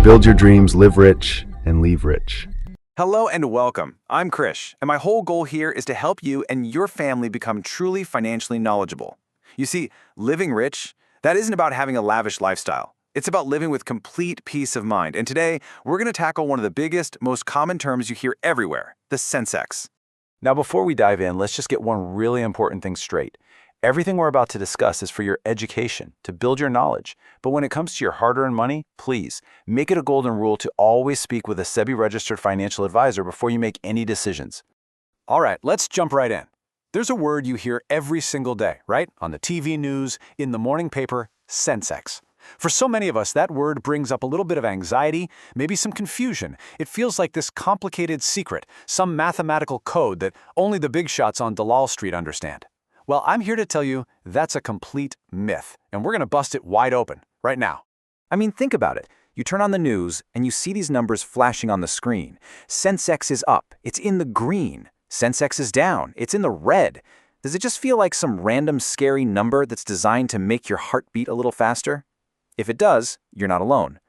Build your dreams, live rich, and leave rich. Hello and welcome. I'm Krish, and my whole goal here is to help you and your family become truly financially knowledgeable. You see, living rich, that isn't about having a lavish lifestyle. It's about living with complete peace of mind. And today, we're going to tackle one of the biggest, most common terms you hear everywhere, the Sensex. Now, before we dive in, let's just get one really important thing straight. Everything we're about to discuss is for your education, to build your knowledge. But when it comes to your hard-earned money, please, make it a golden rule to always speak with a SEBI-registered financial advisor before you make any decisions. All right, let's jump right in. There's a word you hear every single day, right? On the TV news, in the morning paper, Sensex. For so many of us, that word brings up a little bit of anxiety, maybe some confusion. It feels like this complicated secret, some mathematical code that only the big shots on Dalal Street understand. Well, I'm here to tell you that's a complete myth, and we're going to bust it wide open right now. I mean, think about it. You turn on the news and you see these numbers flashing on the screen. Sensex is up, it's in the green. Sensex is down, it's in the red. Does it just feel like some random scary number that's designed to make your heart beat a little faster? If it does, you're not alone.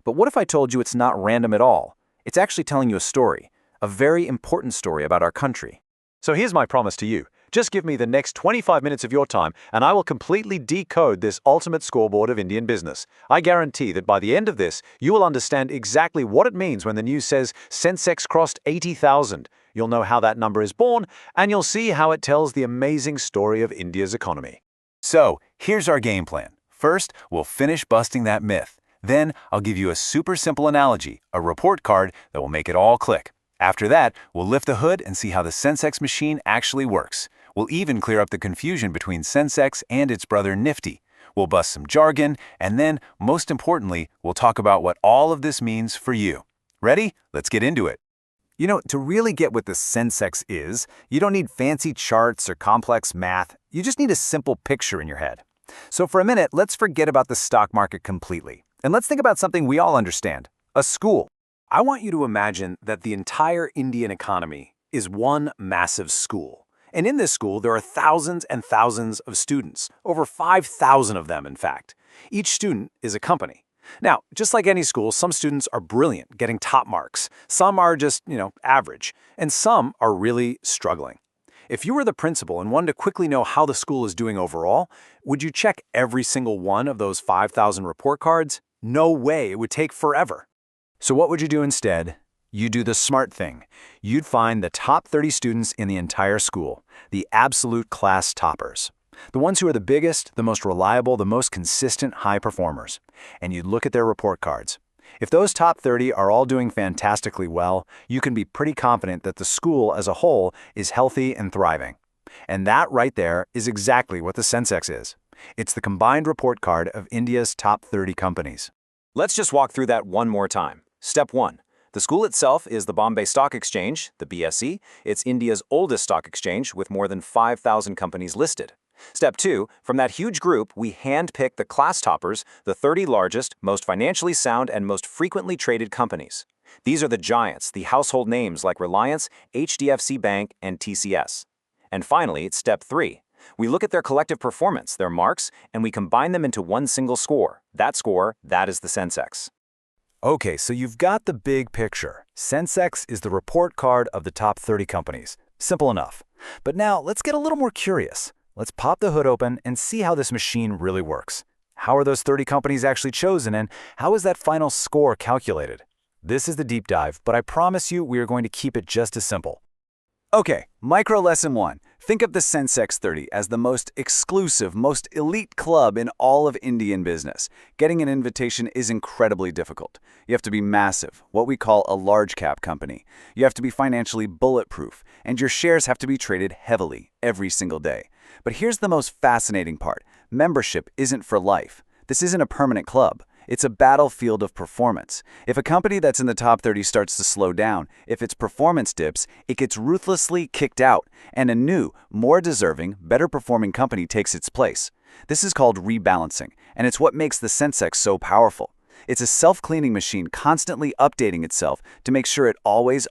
But what if I told you it's not random at all? It's actually telling you a story, a very important story about our country. So here's my promise to you. Just give me the next 25 minutes of your time, and I will completely decode this ultimate scoreboard of Indian business. I guarantee that by the end of this, you will understand exactly what it means when the news says Sensex crossed 80,000. You'll know how that number is born, and you'll see how it tells the amazing story of India's economy. So, here's our game plan. First, we'll finish busting that myth. Then, I'll give you a super simple analogy, a report card that will make it all click. After that, we'll lift the hood and see how the Sensex machine actually works. We'll even clear up the confusion between Sensex and its brother Nifty. We'll bust some jargon, and then, most importantly, we'll talk about what all of this means for you. Ready? Let's get into it. You know, to really get what the Sensex is, you don't need fancy charts or complex math. You just need a simple picture in your head. So for a minute, let's forget about the stock market completely. And let's think about something we all understand, a school. I want you to imagine that the entire Indian economy is one massive school. And in this school, there are thousands and thousands of students, over 5,000 of them, in fact. Each student is a company. Now, just like any school, some students are brilliant, getting top marks. Some are just, average. And some are really struggling. If you were the principal and wanted to quickly know how the school is doing overall, would you check every single one of those 5,000 report cards? No way, it would take forever. So what would you do instead? You do the smart thing. You'd find the top 30 students in the entire school, the absolute class toppers. The ones who are the biggest, the most reliable, the most consistent high performers. And you'd look at their report cards. If those top 30 are all doing fantastically well, you can be pretty confident that the school as a whole is healthy and thriving. And that right there is exactly what the Sensex is. It's the combined report card of India's top 30 companies. Let's just walk through that one more time. Step 1. The school itself is the Bombay Stock Exchange, the BSE. It's India's oldest stock exchange with more than 5,000 companies listed. Step 2. From that huge group, we handpick the class toppers, the 30 largest, most financially sound, and most frequently traded companies. These are the giants, the household names like Reliance, HDFC Bank, and TCS. And finally, it's Step 3. We look at their collective performance, their marks, and we combine them into one single score. That score, that is the Sensex. Okay, so you've got the big picture. Sensex is the report card of the top 30 companies. Simple enough. But now, let's get a little more curious. Let's pop the hood open and see how this machine really works. How are those 30 companies actually chosen, and how is that final score calculated? This is the deep dive, but I promise you we are going to keep it just as simple. Okay, micro lesson 1. Think of the Sensex 30 as the most exclusive, most elite club in all of Indian business. Getting an invitation is incredibly difficult. You have to be massive, what we call a large cap company. You have to be financially bulletproof, and your shares have to be traded heavily every single day. But here's the most fascinating part. Membership isn't for life. This isn't a permanent club. It's a battlefield of performance. If a company that's in the top 30 starts to slow down, if its performance dips, it gets ruthlessly kicked out, and a new, more deserving, better performing company takes its place. This is called rebalancing, and it's what makes the Sensex so powerful. It's a self-cleaning machine constantly updating itself to make sure it always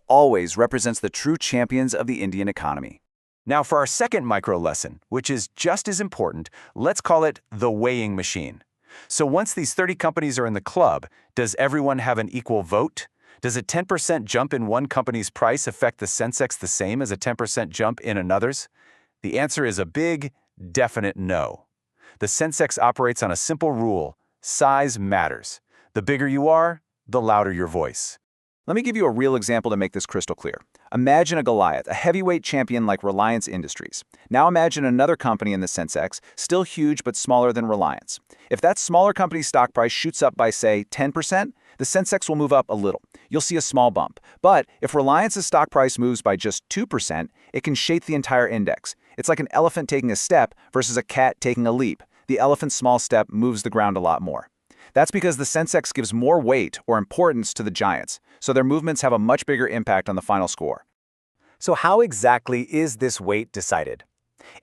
represents the true champions of the Indian economy. Now for our second micro lesson, which is just as important, let's call it the weighing machine. So once these 30 companies are in the club, does everyone have an equal vote? Does a 10% jump in one company's price affect the Sensex the same as a 10% jump in another's? The answer is a big, definite no. The Sensex operates on a simple rule: size matters. The bigger you are, the louder your voice. Let me give you a real example to make this crystal clear. Imagine a Goliath, a heavyweight champion like Reliance Industries. Now imagine another company in the Sensex, still huge but smaller than Reliance. If that smaller company's stock price shoots up by, say, 10%, the Sensex will move up a little. You'll see a small bump. But if Reliance's stock price moves by just 2%, it can shake the entire index. It's like an elephant taking a step versus a cat taking a leap. The elephant's small step moves the ground a lot more. That's because the Sensex gives more weight or importance to the giants, so their movements have a much bigger impact on the final score. So how exactly is this weight decided?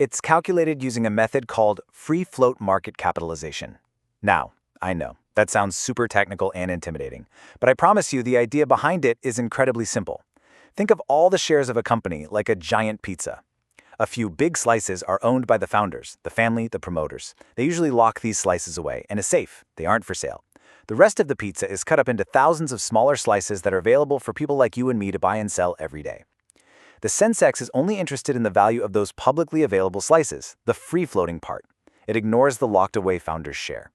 It's calculated using a method called free float market capitalization. Now, I know, that sounds super technical and intimidating, but I promise you the idea behind it is incredibly simple. Think of all the shares of a company like a giant pizza. A few big slices are owned by the founders, the family, the promoters. They usually lock these slices away in a safe. They aren't for sale. The rest of the pizza is cut up into thousands of smaller slices that are available for people like you and me to buy and sell every day. The Sensex is only interested in the value of those publicly available slices, the free-floating part. It ignores the locked-away founder's share.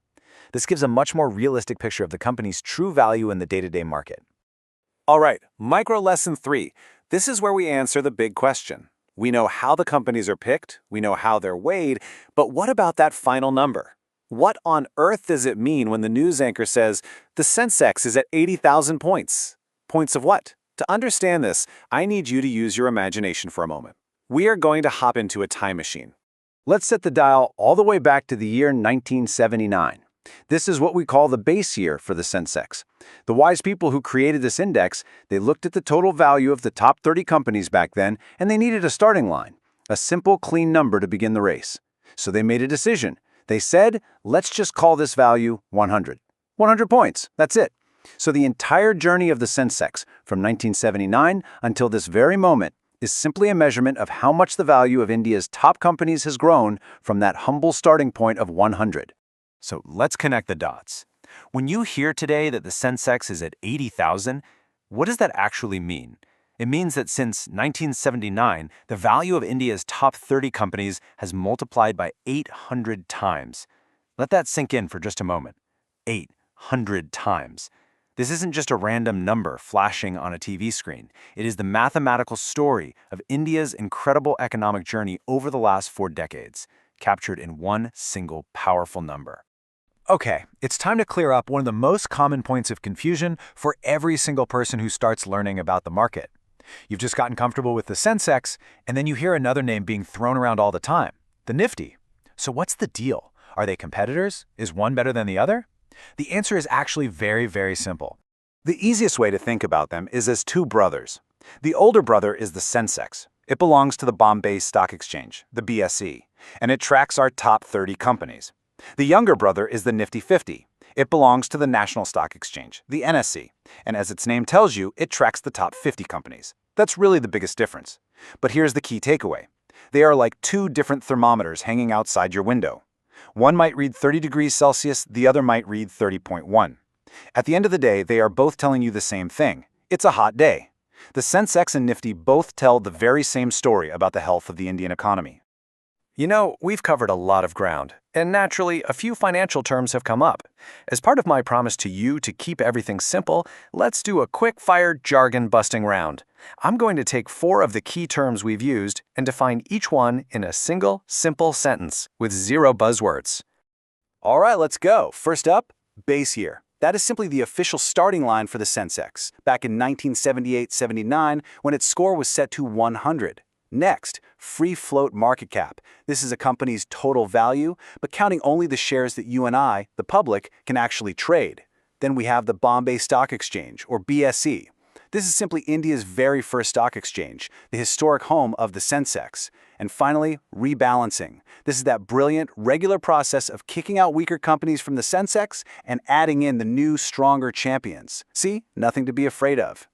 This gives a much more realistic picture of the company's true value in the day-to-day market. All right, micro lesson 3. This is where we answer the big question. We know how the companies are picked, we know how they're weighed, but what about that final number? What on earth does it mean when the news anchor says, the Sensex is at 80,000 points? Points of what? To understand this, I need you to use your imagination for a moment. We are going to hop into a time machine. Let's set the dial all the way back to the year 1979. This is what we call the base year for the Sensex. The wise people who created this index, they looked at the total value of the top 30 companies back then, and they needed a starting line, a simple, clean number to begin the race. So they made a decision. They said, let's just call this value 100. 100 points, that's it. So the entire journey of the Sensex, from 1979 until this very moment, is simply a measurement of how much the value of India's top companies has grown from that humble starting point of 100. So let's connect the dots. When you hear today that the Sensex is at 80,000, what does that actually mean? It means that since 1979, the value of India's top 30 companies has multiplied by 800 times. Let that sink in for just a moment. 800 times. This isn't just a random number flashing on a TV screen. It is the mathematical story of India's incredible economic journey over the last 4 decades, captured in one single powerful number. Okay, it's time to clear up one of the most common points of confusion for every single person who starts learning about the market. You've just gotten comfortable with the Sensex, and then you hear another name being thrown around all the time, the Nifty. So what's the deal? Are they competitors? Is one better than the other? The answer is actually very, very simple. The easiest way to think about them is as 2 brothers. The older brother is the Sensex. It belongs to the Bombay Stock Exchange, the BSE, and it tracks our top 30 companies. The younger brother is the Nifty 50. It belongs to the National Stock Exchange, the NSE, and as its name tells you, it tracks the top 50 companies. That's really the biggest difference. But here's the key takeaway. They are like 2 different thermometers hanging outside your window. One might read 30 degrees Celsius, the other might read 30.1. At the end of the day, they are both telling you the same thing. It's a hot day. The Sensex and Nifty both tell the very same story about the health of the Indian economy. You know, we've covered a lot of ground, and naturally, a few financial terms have come up. As part of my promise to you to keep everything simple, let's do a quick-fire jargon-busting round. I'm going to take 4 of the key terms we've used and define each one in a single, simple sentence with 0 buzzwords. All right, let's go. First up, base year. That is simply the official starting line for the Sensex, back in 1978-79 when its score was set to 100. Next, free float market cap. This is a company's total value, but counting only the shares that you and I, the public, can actually trade. Then we have the Bombay Stock Exchange, or BSE. This is simply India's very first stock exchange, the historic home of the Sensex. And finally, rebalancing. This is that brilliant, regular process of kicking out weaker companies from the Sensex and adding in the new, stronger champions. See? Nothing to be afraid of.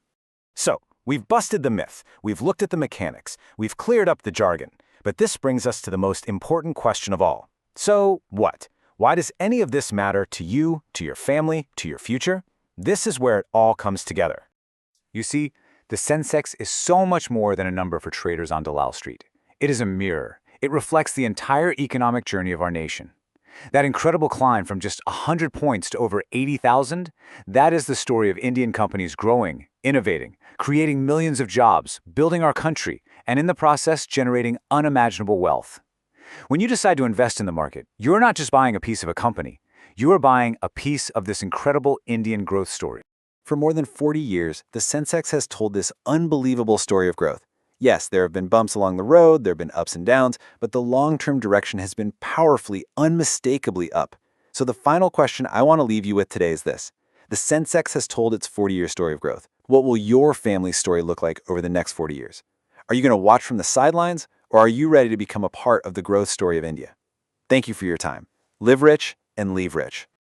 So, we've busted the myth, we've looked at the mechanics, we've cleared up the jargon, but this brings us to the most important question of all. So, what? Why does any of this matter to you, to your family, to your future? This is where it all comes together. You see, the Sensex is so much more than a number for traders on Dalal Street. It is a mirror. It reflects the entire economic journey of our nation. That incredible climb from just 100 points to over 80,000, that is the story of Indian companies growing, innovating, creating millions of jobs, building our country, and in the process generating unimaginable wealth. When you decide to invest in the market, you're not just buying a piece of a company, you are buying a piece of this incredible Indian growth story. For more than 40 years, the Sensex has told this unbelievable story of growth. Yes, there have been bumps along the road, there have been ups and downs, but the long-term direction has been powerfully, unmistakably up. So the final question I want to leave you with today is this. The Sensex has told its 40-year story of growth. What will your family's story look like over the next 40 years? Are you going to watch from the sidelines, or are you ready to become a part of the growth story of India? Thank you for your time. Live rich and leave rich.